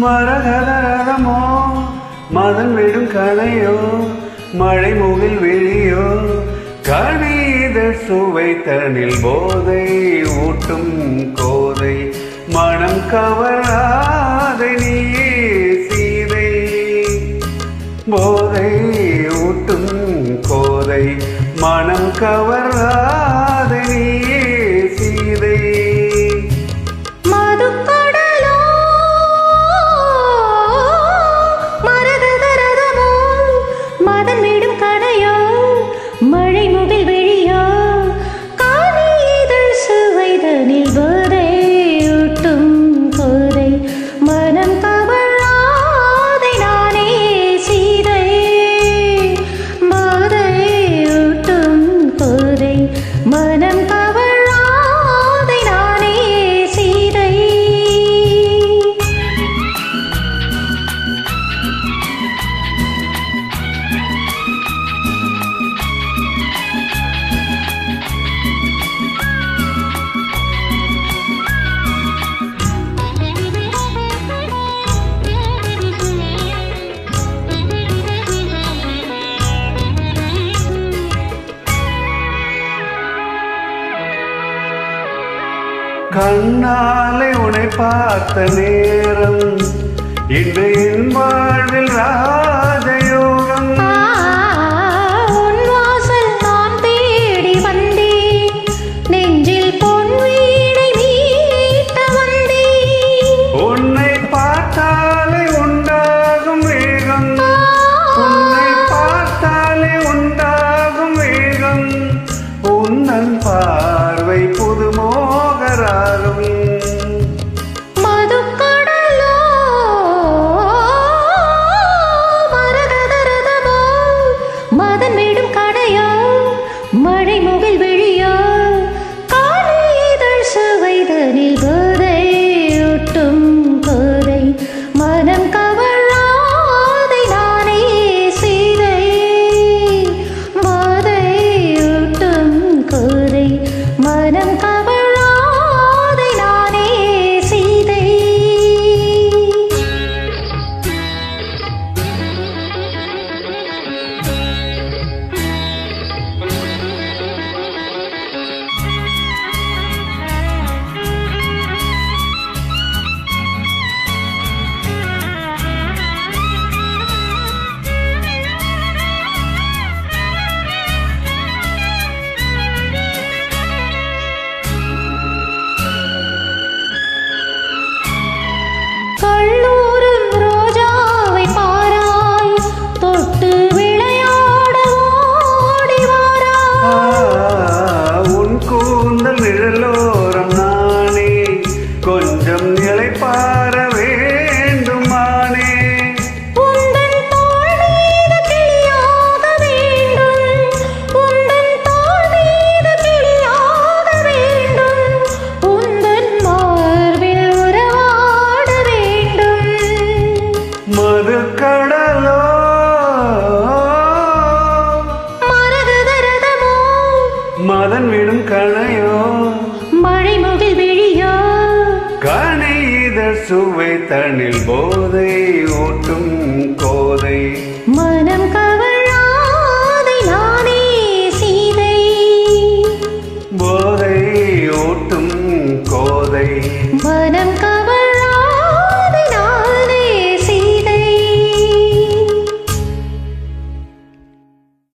மரகதரதமோ மதன் விடும் கணையோ மழை முகில் விழியோ கணித சுவை தனில் போதை ஊட்டும் கோதை மனம் கவராதை நீயே சீதை போதை ஊட்டும் கோதை மனம் கவராதை நீயே சீதை மழை முகில் விழியோ காணீதழ் சுவைதனில் போதை ஊட்டும் கோதை மனம் கவராதை நானே சீதை போதை ஊட்டும் கோதை மனம் கவராதை நானே சீதை கண்ணாலே உன்னை பார்த்த நேரம் இன்று என் வாழ்வில் ராஜயோகம் உன் வாசல் நான் தேடி வந்தேன் நெஞ்சில் பொன் வீடை மீட்ட வந்தேன் உன்னை பார்த்தாலே உண்டாகும் வேகம் உன்னை பார்த்தாலே உண்டாகும் வேகம் உன்னன் பார்வை புதுமோகராகும் மதுக்கடலோ மரகதரதமோ மதன் விடும் கணையோ மழை முகில் விழியோ காணீதழ் சுவைதனில் போதை ஊட்டும் கோதை மனம் கவராதை நானே சீதை போதை ஊட்டும் கோதை மனம் கவராதை நானே சீதை கள்ளூரும் ரோஜாவை பாராய் தொட்டு விளையாட ஓடி வாராய் உன் கூந்தல் நிழலோரம் நானே கொஞ்சம் நிலைப்பார வேண்டுமானே உந்தன் தோள் மீது கிளியாக வேண்டும் உந்தன் தோள் மீது கிளியாக வேண்டும் உந்தன் மார்பில் உறவாட வேண்டும் மதுக்கடலோ மரகதரதமோ மதன் விடும் கணையோ மழை முகில் விழியோ கணித சுவை தனில் போதை ஊட்டும்